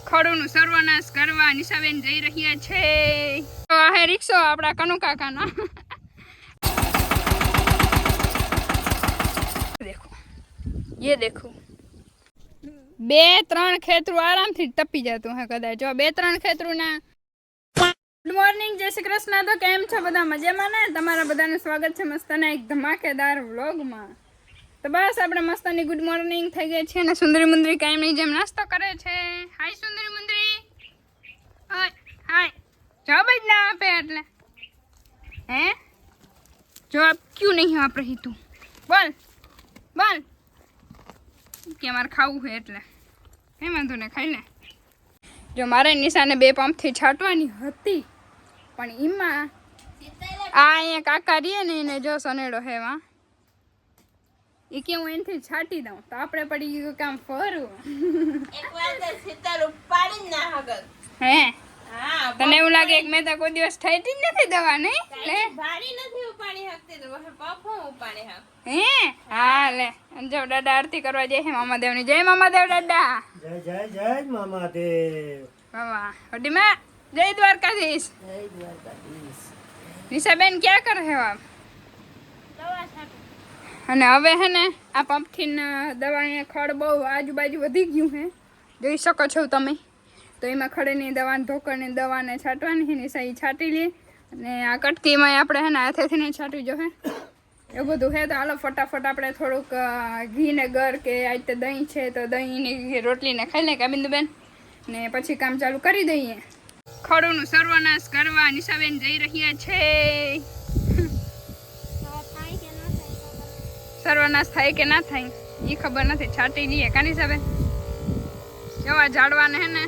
ખડોનું સર્વનાશ કરવા નિશાબેન જઈ રહ્યા છે. તો આ હે રિક્ષો આપણા કનુ કાકાનો. દેખો ये देखो 2-3 ખેતરું આરામથી ટપી જતું હે કદાચ. જો 2-3 ખેતરું ના. ગુડ મોર્નિંગ, જય શ્રી કૃષ્ણ. તો કેમ છો બધા? મજામાં ને? તમારા બધાનું સ્વાગત છે મસ્તના એક ધમાકેદાર વ્લોગમાં. તો બસ આપણે મસ્તની ગુડ મોર્નિંગ થઈ ગઈ છે ને સુંદરી મુંદરી કાયમની જેમ નાસ્તો કરે છે. હાય સુંદરી મુંદરી, હાય. જવાબ જ ના આપે એટલે હે જવાબ ક્यों નહીં આપ રહી તું? બોલ બોલ કે મારે ખાવું છે એટલે હે વાંધો ને ખાઈ લે. જો મારે નિશાને 2 પંપથી છાંટવાની હતી પણ એમાં આ અહીંયા કાકા રીએ ને એને જો સનેડો હે વા એ કે હું એનથી છાંટી દઉં તો આપણે પડી ગયું કામ ફરવું. એકવાર તો સિતાર ઉપાડી ના હગલ હે હા તને એવું લાગે કે મેં તો કોઈ દિવસ છાંટી જ નથી દવા નહીં લે ભારી નથી ઉપાડી શકતી તો હવે પફો ઉપાડી હક હે હા લે જો દાદા આરતી કરવા જાય છે મામાદેવની. જય મામાદેવ દાદા. જય જય જય મામાદેવ. વાહ વડી માં જય દ્વારકાધીશ. જય દ્વારકાધીશ. નિશાબેન ક્યાં કરે છે આપ? દવા છાંટો. અને હવે હે ને આ પંપથી દવા અહીંયા ખડ બહુ આજુબાજુ વધી ગયું છે જોઈ શકો છો તમે. તો એમાં ખડની દવા ઢોકળની દવાને છાંટવાની છે નિશા એ છાંટી લે અને આ કટકીમાં આપણે હે ને હાથેથી નહીં છાંટી જો હે એવું બધું છે. તો હાલો ફટાફટ આપણે થોડુંક ઘી ને ગર કે આ રીતે દહીં છે તો દહીંની રોટલીને ખાઈ લે કાબિંદુબેન ને પછી કામ ચાલુ કરી દઈએ. ખડોનું સર્વનાશ કરવા નિશાબેન જઈ રહ્યા છે. સર્વનાશ થાય કે ના થાય એ ખબર નથી. છાંટી દઈએ કા નિશાબેન. જોવા ઝાડવાને હે ને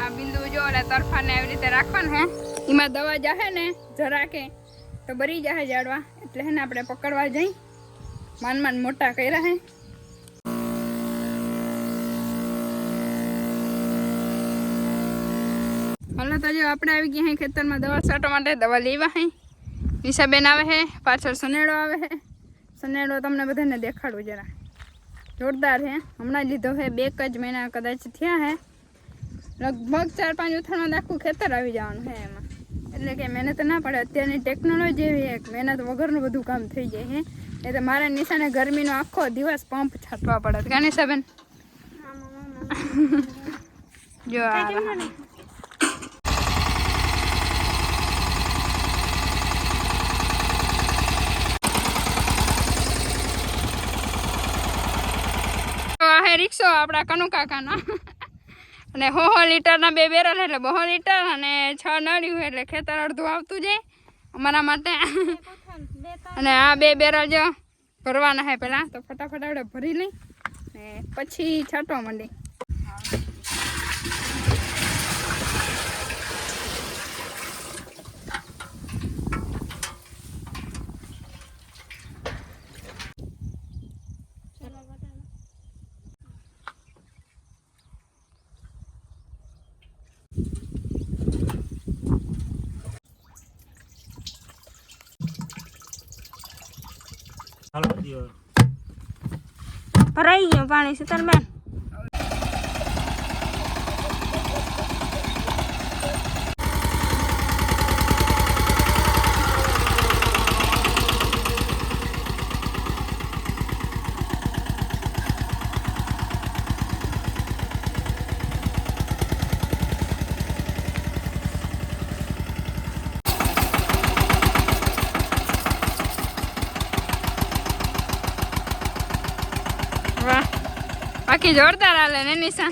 આ બિંદુ જો એટલે તરફાને આવી રીતે રાખવાનું હે એમાં દવા જાહે ને જરાકે તો બરી જાહે ઝાડવા એટલે હે ને આપણે પકડવા જઈ માન મોટા કર્યા હે. હાલો તો જો આપણે આવી ગયા હે ખેતરમાં દવા છાંટવા માટે. દવા લેવા હે નિશાબેન આવે હે પાછળ સનેડો આવે હે. સનેડો તમને બધાને દેખાડું જરા જોરદાર હે. હમણાં લીધો હે 2 જ મહિના કદાચ થયા હે. લગભગ 4-5 ઉથાણમાં આખું ખેતર આવી જવાનું છે એમાં એટલે કે મહેનત ના પડે. અત્યારની ટેકનોલોજી એવી એક મહેનત વગરનું બધું કામ થઈ જાય છે. એ તો મારા નિશાને ગરમીનો આખો દિવસ પંપ છાંટવા પડે કા નિશાબેન? જો આ હે રિક્ષો આપણા કનુ કાકાનો અને 100 લીટરના 2 બેરલ એટલે 200 લીટર અને 6 નળિયું એટલે ખેતર અડધું આવતું જાય અમારા માટે. અને આ 2 બેરલ જો ભરવાના છે પહેલાં તો ફટાફટ આપણે ભરી લઈ ને પછી છાંટવા માંડી. હાલો દિયો. ભરાઈ ગયું પાણી સિતારબેન. બાકી જોરદાર હાલે ને નિશા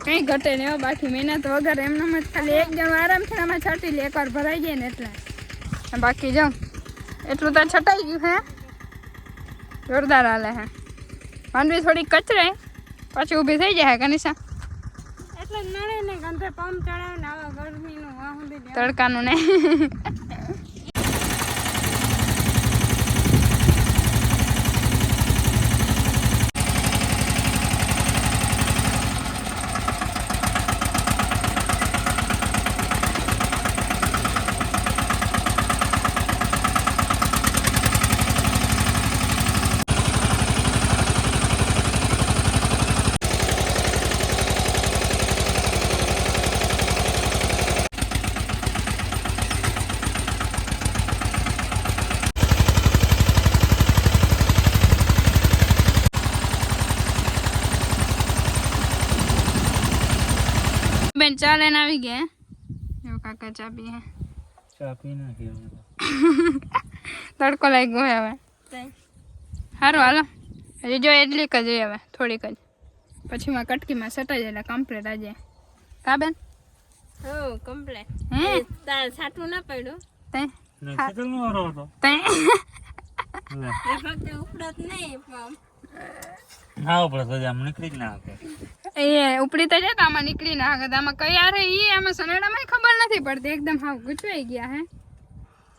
કઈ ઘટે ને બાકી મહેનત વગર એમનામ જ ખાલી એક જણ આરામથી આમાં છાંટી લે એકવાર ભરાઈ જાય ને એટલે. બાકી જો એટલું તો છટાઈ ગયું હે જોરદાર હાલે હે. માંડવી થોડી કચરે પછી ઊભી થઈ જાય હે નિશા એટલે નળે ને ગંધે પંપ ચડાવે ને આવા ગરમીનું વાહ સુધી તડકાનું ને. બેન ચા લઈને આવી ગયા જો કાકા ચા પીએ ચા પી નાખી તડકો લાગ્યો હે હવે સારું હાલો હજી જો એટલીક જ રહી હવે થોડીક જ પછી માં કટકીમાં સટાઈ જાય એટલે કમ્પ્લીટ આજે કા બેન હો કમ્પ્લેટ હે તાર સાટું ના પડ્યું તઈ કેટલો વારો હતો તઈ લે એ ફક્ત ઉપડત નહીં પણ ના ઉપર તો આમ નીકળી જ ના આપે એ ઉપડી તો જાય તો આમાં નીકળી ના આગળ આમાં કઈ યાર ઈ આમાં સનેડામાં ખબર નથી પડતી એકદમ હાવ ગુચવાઈ ગયા હે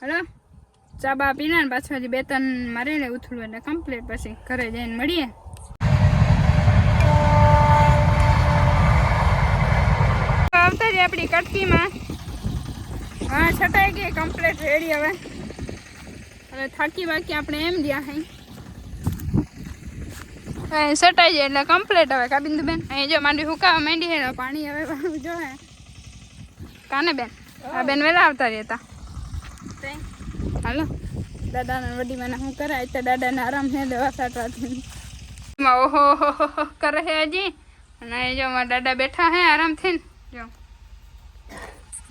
હલો ચા બા પીને ને પાછું હજી 2-3 મારી લે ઉથલું એટલે કમ્પ્લીટ પછી ઘરે જઈને મળીએ આવતા જ આપણી કટકીમાં હા છટાઈ ગઈ કમ્પ્લીટ રેડી હવે થાકી બાકી આપણે એમ જ્યાં હઈ સટાઈ જાય એટલે કમ્પ્લીટ હવે કા બિંદુ બેન અહીં જો માંડી હુકાવા માંડી હે પાણી હવે વાળું જો હે કાને બેન આ બેન વેલા આવતા રહેતા હાલો દાદાને વડી મને શું કરે તો દાદાને આરામ છે દવા સાટવાથી ઓહો કરે છે હજી અને જો મારા દાદા બેઠા હે આરામથી જો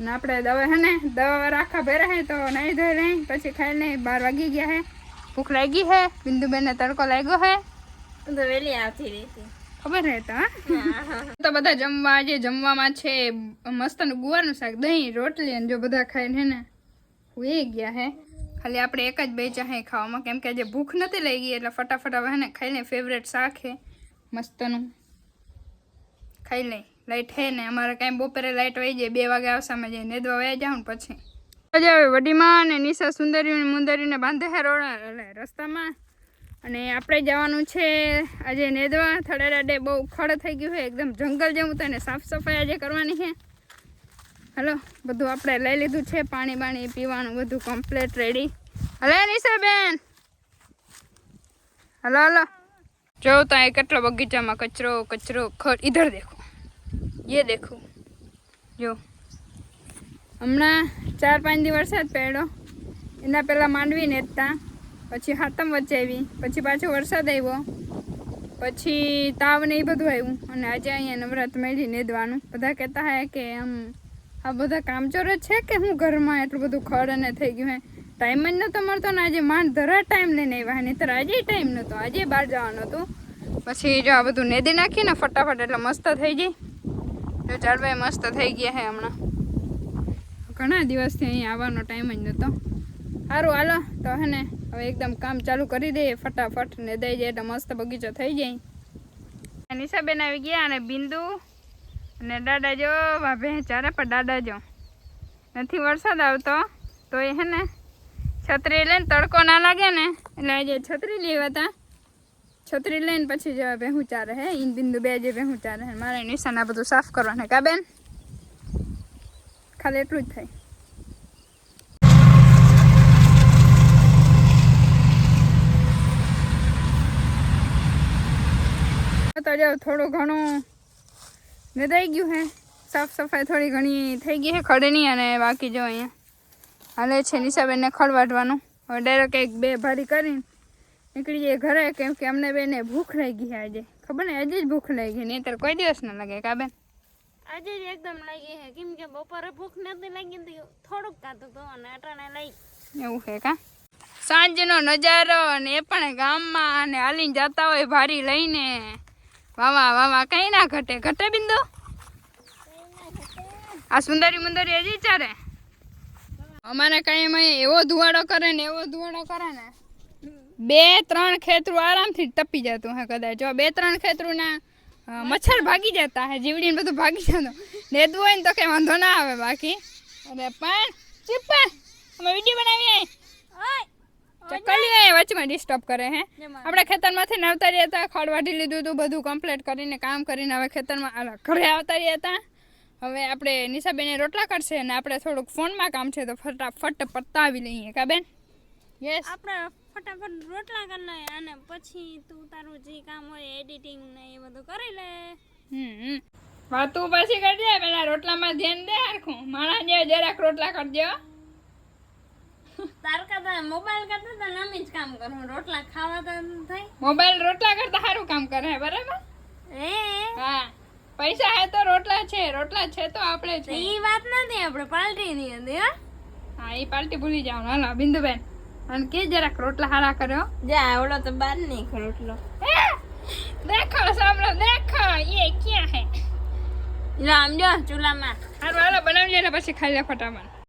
ને આપણે દવા હે ને દવા રાખા ભરે હે તો નહીં ધોઈ લઈ પછી ખાઈ લઈ 12 વાગી ગયા હે ભૂખ લાગી હે બિંદુબેનને તડકો લાગ્યો હે તો વેલી આવતી રહેતી ખબર હે તો તો બધા જમવા આજે જમવામાં છે મસ્ત ગુવારનું શાક દહીં રોટલી અને જો બધા ખાઈને હે ને હુઈ ગયા હે ખાલી આપણે એક જ બેચા હે ખાવામાં કેમ કે આજે ભૂખ નથી લઈ ગઈ એટલે ફટાફટ હવે હે ને ખાઈ લઈ ફેવરેટ શાક હે મસ્તનું ખાઈ લઈ લાઈટ હે ને અમારે કાંઈ બપોરે લાઈટ વહી જાય 2 વાગે આવશે અમે જઈને નેદવા વહી જાઉં પછી હવે વડીમાં ને નિશા સુંદરી મુંદરીને બાંધે હે રસ્તામાં અને આપણે જવાનું છે આજે નેદવા થડેરાડે બહુ ખડ થઈ ગયું છે એકદમ જંગલ જેવું તો એને સાફ સફાઈ આજે કરવાની છે હલો બધું આપણે લઈ લીધું છે પાણી બાણી પીવાનું બધું કમ્પ્લીટ રેડી હલે નિશાબેન હલો હલો જો તો એ કેટલો બગીચામાં કચરો કચરો ખડ ઇધર દેખો ये देखो જો હમણાં 4-5 દી વરસાદ પડ્યો એના પહેલાં માંડવી નેતતા પછી હાતમ વચાવી પછી પાછો વરસાદ આવ્યો પછી તાવ ને એ બધું આવ્યું અને આજે અહીંયા નવરાત મેળી નેદવાનું બધા કહેતા હે કે આમ આ બધા કામચોર જ છે કે હું ઘરમાં એટલું બધું ખડ અને થઈ ગયું હે ટાઈમ જ નહોતો મળતો ને આજે માંડ ધરા ટાઈમ લઈને આવ્યા નહીં તો આજે ટાઈમ નહોતો આજે બહાર જવાનું હતું પછી જો આ બધું નેદી નાખીને ફટાફટ એટલે મસ્ત થઈ જાય જો ઝાડવાય મસ્ત થઈ ગયા હે હમણાં ઘણા દિવસથી અહીંયા આવવાનો ટાઈમ જ નહોતો સારું હાલો તો હે ને હવે એકદમ કામ ચાલુ કરી દઈએ ફટાફટ ને દઈ જાય એટલે મસ્ત બગીચો થઈ જાય નિશાબેન આવી ગયા અને બિંદુ અને દાદા જો ભાભે ચારે પણ દાદા જો નથી વરસાદ આવતો તો એ હે ને છત્રી લઈને તડકો ના લાગે ને એટલે આજે છત્રી લેવા હતા છત્રી લઈને પછી જવા ભેહું ચારે હે ઈન બિંદુ 2 જે ભેહું ચારે હે મારે નિશાના બધું સાફ કરવાનું કા બેન ખાલી એટલું જ થાય તો જો થોડું ઘણું નદાઈ ગયું હે સાફ સફાઈ થોડી ઘણી થઈ ગઈ હે ખડની અને બાકી જો અહીંયા હાલે છે નિશાબેનને ખડ વાટવાનું હવે ડાયરેક્ટ 1-2 ભારી કરીને નીકળી જાય ઘરે કેમ કે અમને બેને ભૂખ લાગી છે આજે ખબર ને આજે જ ભૂખ લાગી નહીં તો કોઈ દિવસ ના લાગે કા બેન આજે જ એકદમ લાગી છે કેમ કે બપોરે ભૂખ નથી લાગી તો થોડુંક ખાતું હતું અને અટાણે લઈ એવું છે કા સાંજનો નજારો અને એ પણ ગામમાં અને હાલીને જતા હોય ભારી લઈને વાવા વાવા કઈ ના ઘટે ઘટે બિંદુ આ સુંદરી મુંદરી હજી ચારે અમારે કઈ એવો ધુવાડો કરે ને 2-3 ખેતરું આરામથી ટપી જતું હે કદાચ જો 2-3 ખેતરું ના મચ્છર ભાગી જતા હે જીવડીને બધું ભાગી જતું નેદવું હોય ને તો કઈ વાંધો ના આવે બાકી અરે પણ ચૂપ અમે વિડીયો બનાવીએ ચકલી વચમાં ડિસ્ટર્બ કરે હે આપણે ખેતરમાંથી આવતા રહ્યા હતા ખડ વાટી લીધું હતું બધું કમ્પ્લીટ કરીને કામ કરીને હવે ખેતરમાં ઘરે આવતા રહ્યા હતા હવે આપણે નિશાબેને રોટલા કરશે અને આપણે થોડુંક ફોનમાં કામ છે તો ફટાફટ પતાવી લઈએ કા બેન યસ આપણે ફટાફટ રોટલા કરી લઈએ અને પછી તું તારું જે કામ હોય એડિટિંગ ને એ બધું કરી લે તું પછી કરજે પેલા રોટલામાં ધ્યાન દે આખું માણા જે જરાક રોટલા કરજો તાર કરતા મોબાઈલ કરતા તો નમી જ કામ કરું રોટલા ખાવા તો થાય મોબાઈલ રોટલા કરતા સારું કામ કરે બરાબર હે હા પૈસા હે તો રોટલા છે તો આપણે તો છે. ઈ વાત નથી, આપણે પાલટી ની હતી હો. હા એ પાર્ટી ભૂલી જાવ. હાલો બિંદુબેન અને કે જરાક રોટલા હારા કર્યો. જા ઓલો તો બાર નહીં રોટલો. દેખો સાંભળો દેખો એ ક્યાં હે. લો આમ જો ચૂલામાં. હાલો બનાવી લે ને પછી ખાઈ લે ફટાફટ.